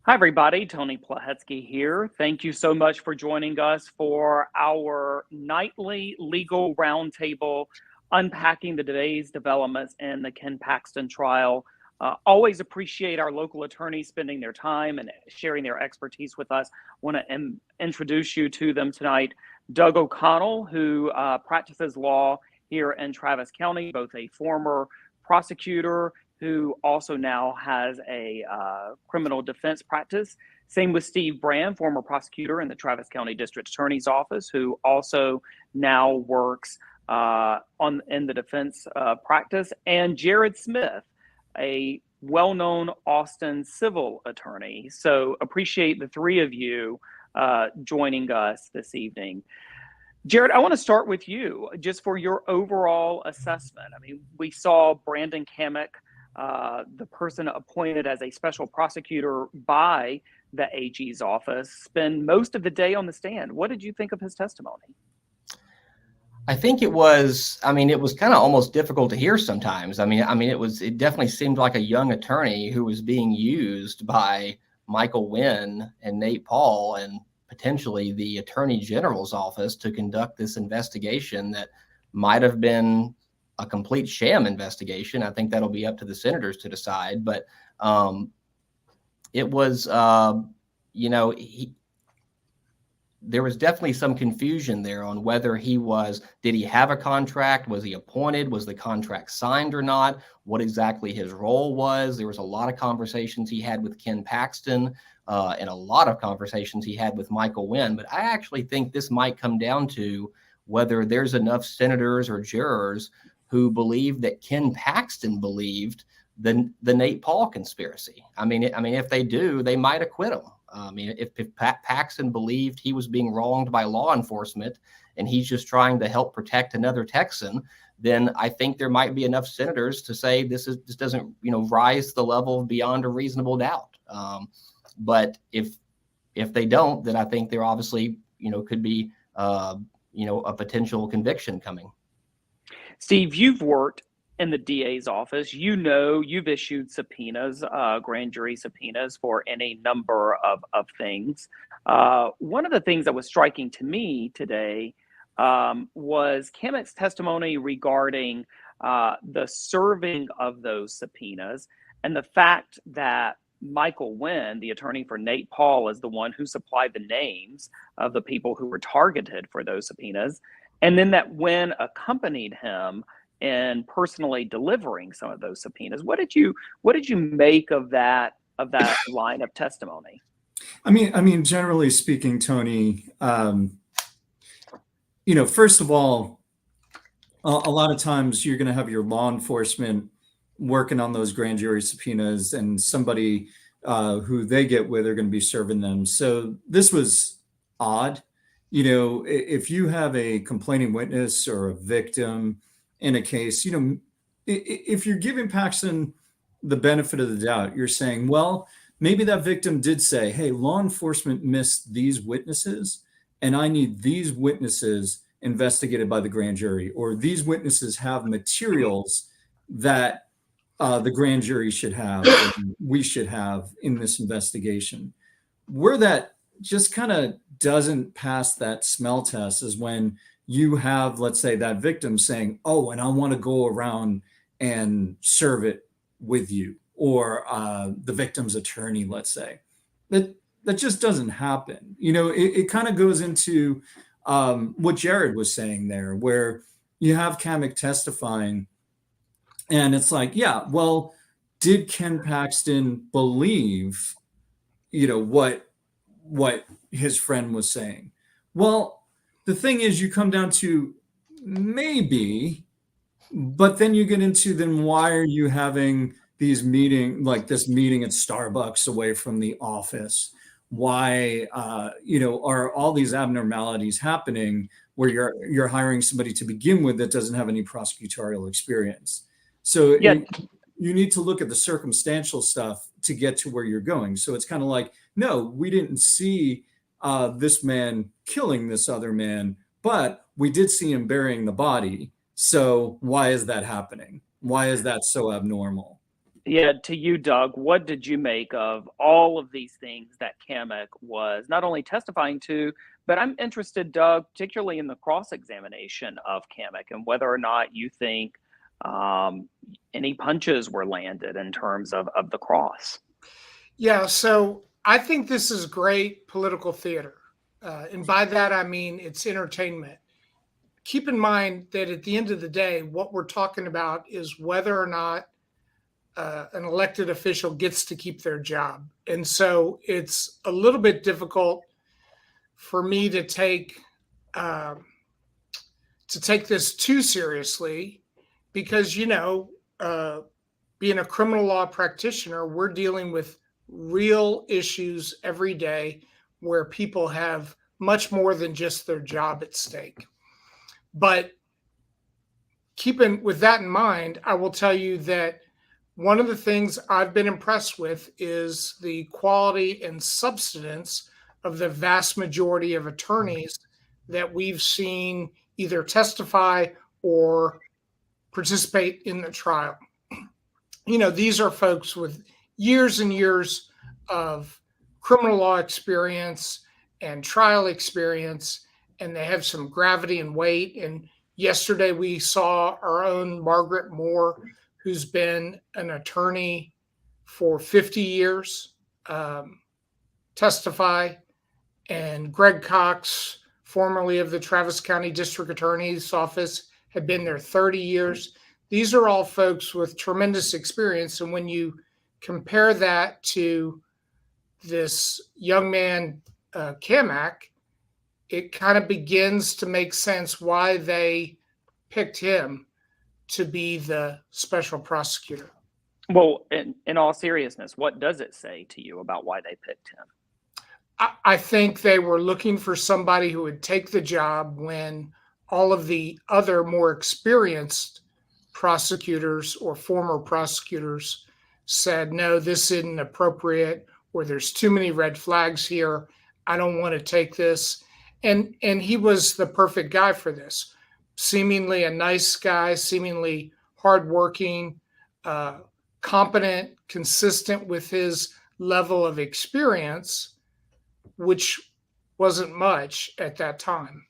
Hi, everybody. Tony Plohetski here. Thank you so much for joining us for our nightly legal roundtable, unpacking the today's developments in the Ken Paxton trial. Always appreciate our local attorneys spending their time and sharing their expertise with us. Want to introduce you to them tonight. Doug O'Connell, who practices law here in Travis County, both a former prosecutor who also now has a criminal defense practice. Same with Steve Brand, former prosecutor in the Travis County District Attorney's Office, who also now works in the defense practice. And Jarrod Smith, a well-known Austin civil attorney. So appreciate the three of you joining us this evening. Jarrod, I want to start with you just for your overall assessment. I mean, we saw Brandon Cammack, the person appointed as a special prosecutor by the AG's office, spend most of the day on the stand. What did you think of his testimony? I think it was kind of almost difficult to hear sometimes. It definitely seemed like a young attorney who was being used by Michael Wynn and Nate Paul and potentially the Attorney General's office to conduct this investigation that might have been a complete sham investigation. I think that'll be up to the senators to decide. But it was, there was definitely some confusion there on whether did he have a contract? Was he appointed? Was the contract signed or not? What exactly his role was? There was a lot of conversations he had with Ken Paxton and a lot of conversations he had with Michael Wynn. But I actually think this might come down to whether there's enough senators or jurors who believe that Ken Paxton believed the Nate Paul conspiracy. If they do, they might acquit him. If Paxton believed he was being wronged by law enforcement and he's just trying to help protect another Texan, then I think there might be enough senators to say this doesn't rise to the level of beyond a reasonable doubt. But if they don't, then I think there obviously could be a potential conviction coming. Steve, you've worked in the DA's office. You've issued subpoenas, grand jury subpoenas for any number of things. One of the things that was striking to me today was Cammack's testimony regarding the serving of those subpoenas and the fact that Michael Wynn, the attorney for Nate Paul, is the one who supplied the names of the people who were targeted for those subpoenas. And then that Wynn accompanied him in personally delivering some of those subpoenas. What did you make of that line of testimony? I mean, generally speaking, Tony, first of all, a lot of times you're going to have your law enforcement working on those grand jury subpoenas, and somebody who they get with are going to be serving them. So this was odd. If you have a complaining witness or a victim in a case, if you're giving Paxton the benefit of the doubt, you're saying, well, maybe that victim did say, hey, law enforcement missed these witnesses and I need these witnesses investigated by the grand jury, or these witnesses have materials that the grand jury should have, or we should have in this investigation. Where that just kind of doesn't pass that smell test is when you have, let's say, that victim saying, oh, and I want to go around and serve it with you, or the victim's attorney, let's say. That just doesn't happen. It kind of goes into what Jarrod was saying there, where you have Cammack testifying and it's like, yeah, well, did Ken Paxton believe, what his friend was saying? Well, the thing is, you come down to maybe, but then you get into, then why are you having these like this meeting at Starbucks away from the office? Why, are all these abnormalities happening where you're hiring somebody to begin with that doesn't have any prosecutorial experience? So yeah, you need to look at the circumstantial stuff to get to where you're going. So it's kind of like, no, we didn't see this man killing this other man, but we did see him burying the body. So why is that happening? Why is that so abnormal? Yeah, to you, Doug, what did you make of all of these things that Cammack was not only testifying to, but I'm interested, Doug, particularly in the cross-examination of Cammack and whether or not you think any punches were landed in terms of the cross. Yeah, so I think this is great political theater. And by that, I mean it's entertainment. Keep in mind that at the end of the day, what we're talking about is whether or not an elected official gets to keep their job. And so it's a little bit difficult for me to take this too seriously because, being a criminal law practitioner, we're dealing with real issues every day where people have much more than just their job at stake. But keeping with that in mind, I will tell you that one of the things I've been impressed with is the quality and substance of the vast majority of attorneys that we've seen either testify or participate in the trial. These are folks with years and years of criminal law experience and trial experience, and they have some gravity and weight. And yesterday we saw our own Margaret Moore, who's been an attorney for 50 years, testify, and Greg Cox, formerly of the Travis County District Attorney's Office, had been there 30 years. These are all folks with tremendous experience. And when you compare that to this young man, Cammack, it kind of begins to make sense why they picked him to be the special prosecutor. Well, in all seriousness, what does it say to you about why they picked him? I think they were looking for somebody who would take the job when all of the other more experienced prosecutors or former prosecutors said, no, this isn't appropriate, or there's too many red flags here. I don't want to take this. And he was the perfect guy for this. Seemingly a nice guy, seemingly hardworking, competent, consistent with his level of experience, which wasn't much at that time.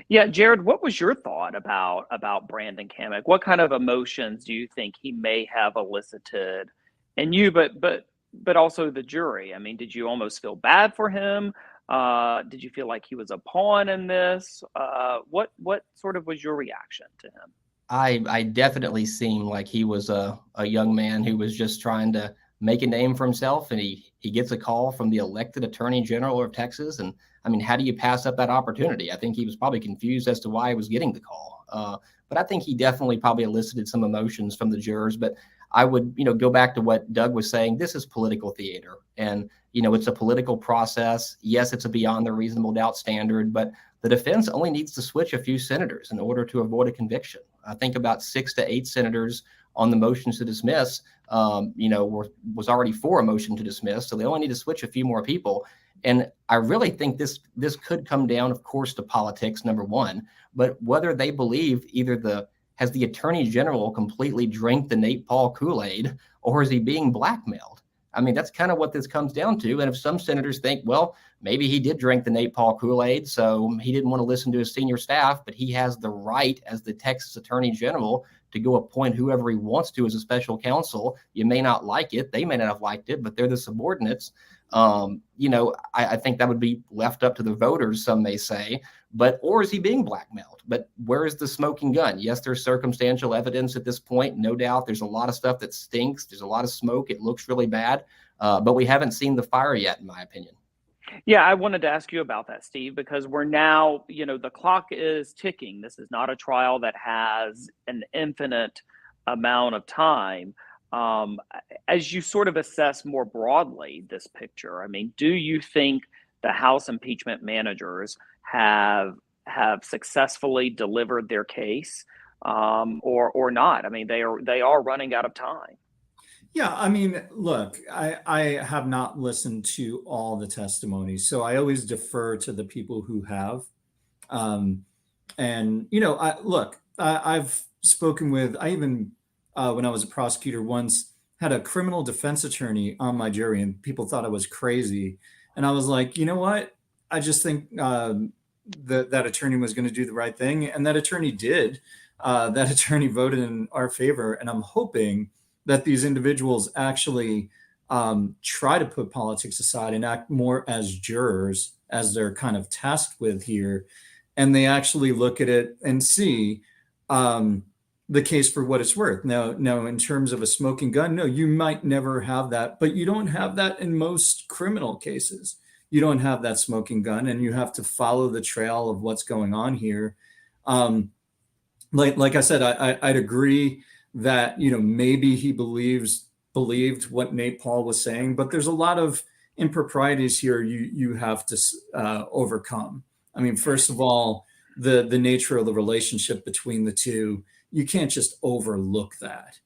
Yeah, Jarrod, what was your thought about Brandon Cammack? What kind of emotions do you think he may have elicited in you, but also the jury? I mean, did you almost feel bad for him? Did you feel like he was a pawn in this? What sort of was your reaction to him? I definitely seemed like he was a young man who was just trying to make a name for himself, and he gets a call from the elected Attorney General of Texas. And I mean, how do you pass up that opportunity? I think he was probably confused as to why he was getting the call. But I think he definitely probably elicited some emotions from the jurors. But I would, go back to what Doug was saying. This is political theater, and it's a political process. Yes, it's a beyond the reasonable doubt standard, but the defense only needs to switch a few senators in order to avoid a conviction. I think about 6 to 8 senators on the motions to dismiss, was already for a motion to dismiss. So they only need to switch a few more people. And I really think this could come down, of course, to politics, number one, but whether they believe has the Attorney General completely drank the Nate Paul Kool-Aid, or is he being blackmailed? I mean, that's kind of what this comes down to. And if some senators think, well, maybe he did drink the Nate Paul Kool-Aid, so he didn't want to listen to his senior staff, but he has the right as the Texas Attorney General to go appoint whoever he wants to as a special counsel. You may not like it. They may not have liked it, but they're the subordinates. I think that would be left up to the voters, some may say, or is he being blackmailed? But where is the smoking gun? Yes, there's circumstantial evidence at this point. No doubt there's a lot of stuff that stinks. There's a lot of smoke. It looks really bad, but we haven't seen the fire yet, in my opinion. Yeah, I wanted to ask you about that, Steve, because we're now, the clock is ticking. This is not a trial that has an infinite amount of time. As you sort of assess more broadly this picture, I mean, do you think the House impeachment managers have successfully delivered their case, or not? I mean, they are running out of time. Yeah, I mean, look, I have not listened to all the testimony, so I always defer to the people who have. Um, and I've spoken with. I even when I was a prosecutor once had a criminal defense attorney on my jury, and people thought I was crazy. And I was like, you know what? I just think that attorney was going to do the right thing, and that attorney did. That attorney voted in our favor, and I'm hoping that these individuals actually try to put politics aside and act more as jurors, as they're kind of tasked with here, and they actually look at it and see the case for what it's worth. Now, in terms of a smoking gun, no, you might never have that, but you don't have that in most criminal cases. You don't have that smoking gun, and you have to follow the trail of what's going on here. Like I said, I'd agree that maybe he believed what Nate Paul was saying, but there's a lot of improprieties here you have to overcome. I mean, first of all, the nature of the relationship between the two, you can't just overlook that.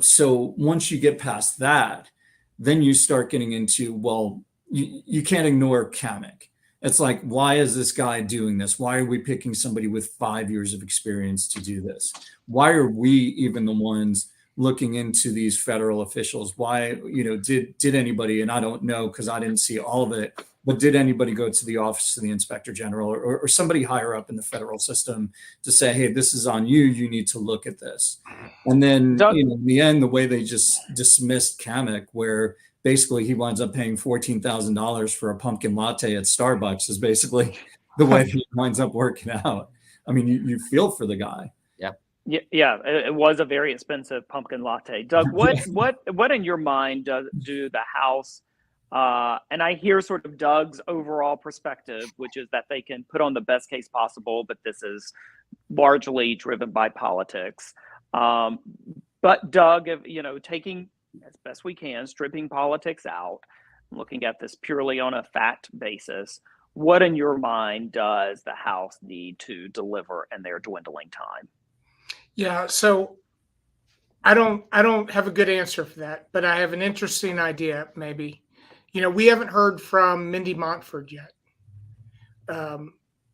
So once you get past that, then you start getting into, well, you can't ignore Cammack. It's like, why is this guy doing this? Why are we picking somebody with 5 years of experience to do this? Why are we even the ones looking into these federal officials? Why, did anybody, and I don't know because I didn't see all of it, but did anybody go to the office of the inspector general or somebody higher up in the federal system to say, hey, this is on you, you need to look at this? And then, in the end, the way they just dismissed Cammack, where basically he winds up paying $14,000 for a pumpkin latte at Starbucks, is basically the way he winds up working out. I mean, you feel for the guy. Yeah, it was a very expensive pumpkin latte. Doug, what in your mind do the House, and I hear sort of Doug's overall perspective, which is that they can put on the best case possible, but this is largely driven by politics. But Doug, taking as best we can, stripping politics out, looking at this purely on a fact basis, what in your mind does the House need to deliver in their dwindling time? Yeah, so I don't have a good answer for that, but I have an interesting idea. Maybe, we haven't heard from Mindy Montford yet,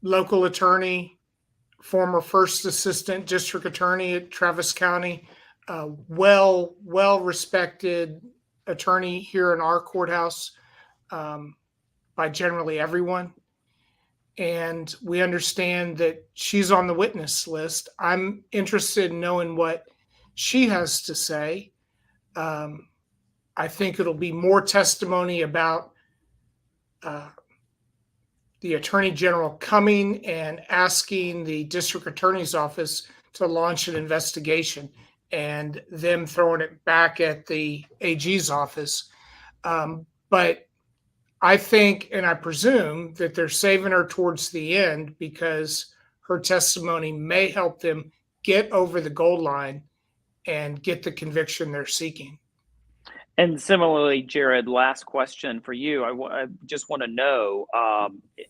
local attorney, former first assistant district attorney at Travis County, well respected attorney here in our courthouse by generally everyone. And we understand that she's on the witness list. I'm interested in knowing what she has to say. I think it'll be more testimony about the Attorney General coming and asking the district attorney's office to launch an investigation and them throwing it back at the AG's office. But I think, and I presume, that they're saving her towards the end because her testimony may help them get over the goal line and get the conviction they're seeking. And similarly, Jarrod, last question for you. I just want to know,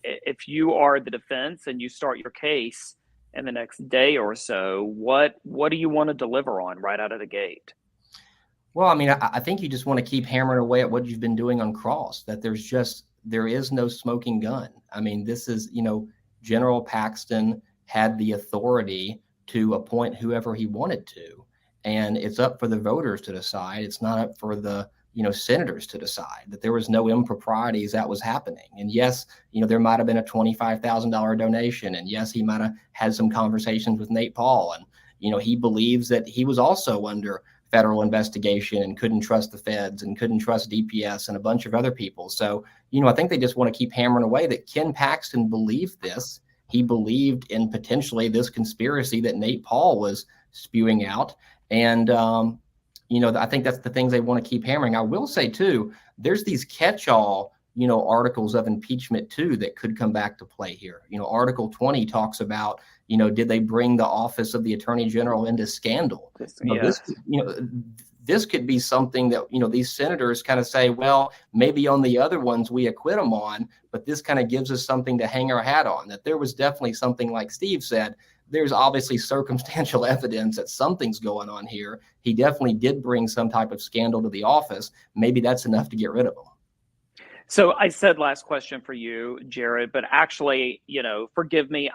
if you are the defense and you start your case in the next day or so, what do you want to deliver on right out of the gate? Well, I mean, I think you just want to keep hammering away at what you've been doing on Cross, that there is no smoking gun. I mean, this is, General Paxton had the authority to appoint whoever he wanted to, and it's up for the voters to decide. It's not up for the, senators to decide. That there was no improprieties that was happening. And yes, there might have been a $25,000 donation, and yes, he might have had some conversations with Nate Paul, and, he believes that he was also under federal investigation and couldn't trust the feds and couldn't trust DPS and a bunch of other people. So, I think they just want to keep hammering away that Ken Paxton believed this. He believed in potentially this conspiracy that Nate Paul was spewing out. And, I think that's the things they want to keep hammering. I will say, too, there's these catch-all, articles of impeachment, too, that could come back to play here. Article 20 talks about, did they bring the office of the Attorney General into scandal? This could be something that, these senators kind of say, well, maybe on the other ones we acquit them on, but this kind of gives us something to hang our hat on, that there was definitely something, like Steve said, there's obviously circumstantial evidence that something's going on here. He definitely did bring some type of scandal to the office. Maybe that's enough to get rid of him. So I said last question for you, Jarrod, but actually, forgive me,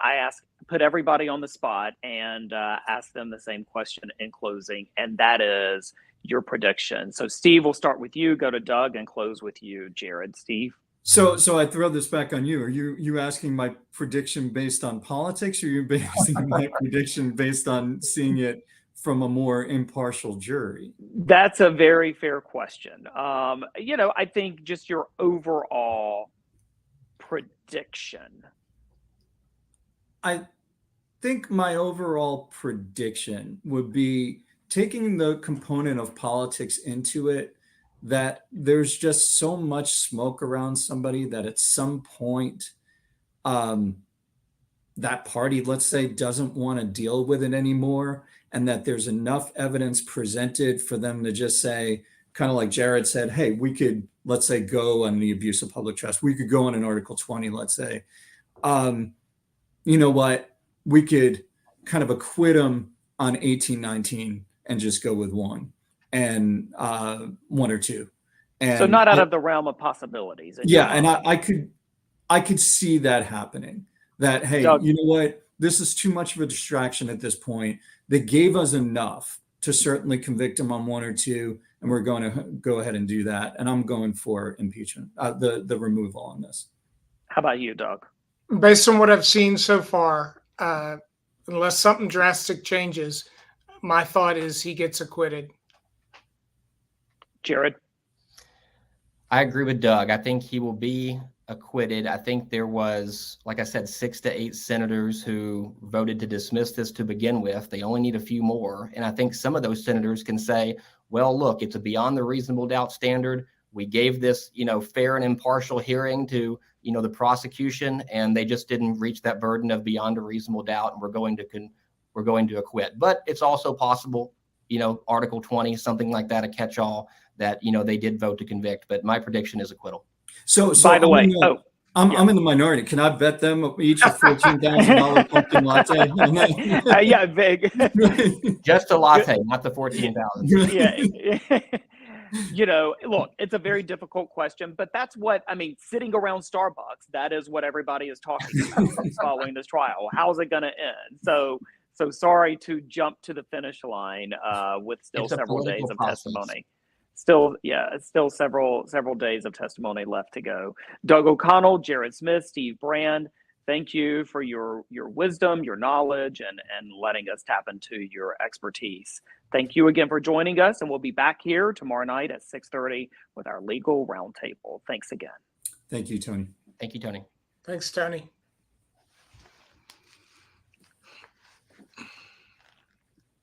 put everybody on the spot and ask them the same question in closing, and that is your prediction. So Steve, we'll start with you, go to Doug, and close with you, Jarrod. Steve? So I throw this back on you. Are you asking my prediction based on politics, or are you basing my prediction based on seeing it from a more impartial jury? That's a very fair question. I think just your overall prediction. I think my overall prediction would be taking the component of politics into it, that there's just so much smoke around somebody that at some point that party, let's say, doesn't want to deal with it anymore, and that there's enough evidence presented for them to just say, kind of like Jarrod said, hey, we could, let's say, go on the abuse of public trust. We could go on an Article 20, let's say. You know what? We could kind of acquit them on 1819 and just go with one or two. And so not out of the realm of possibilities. Yeah, and I could see that happening. That, hey, Doug, you know what? This is too much of a distraction at this point. They gave us enough to certainly convict him on one or two, and we're going to go ahead and do that. And I'm going for impeachment, the removal on this. How about you, Doug? Based on what I've seen so far, unless something drastic changes, my thought is he gets acquitted. Jarrod? I agree with Doug. I think he will be acquitted. I think there was, like I said, 6 to 8 senators who voted to dismiss this to begin with. They only need a few more. And I think some of those senators can say, well, look, it's a beyond the reasonable doubt standard. We gave this, fair and impartial hearing to, the prosecution, and they just didn't reach that burden of beyond a reasonable doubt. And we're going to acquit. But it's also possible, Article 20, something like that, a catch-all that, they did vote to convict. But my prediction is acquittal. So by the way, I'm in the minority. Can I bet them each a $14,000 pumpkin latte? Yeah, big. Just a latte, not the 14,000. Yeah. Look, it's a very difficult question, but that's what, sitting around Starbucks, that is what everybody is talking about following this trial. How's it going to end? So sorry to jump to the finish line with still several days of testimony. Still several days of testimony left to go. Doug O'Connell, Jarrod Smith, Steve Brand, thank you for your wisdom, your knowledge, and letting us tap into your expertise. Thank you again for joining us, and we'll be back here tomorrow night at 6:30 with our legal roundtable. Thanks again. Thank you, Tony. Thank you, Tony. Thanks, Tony.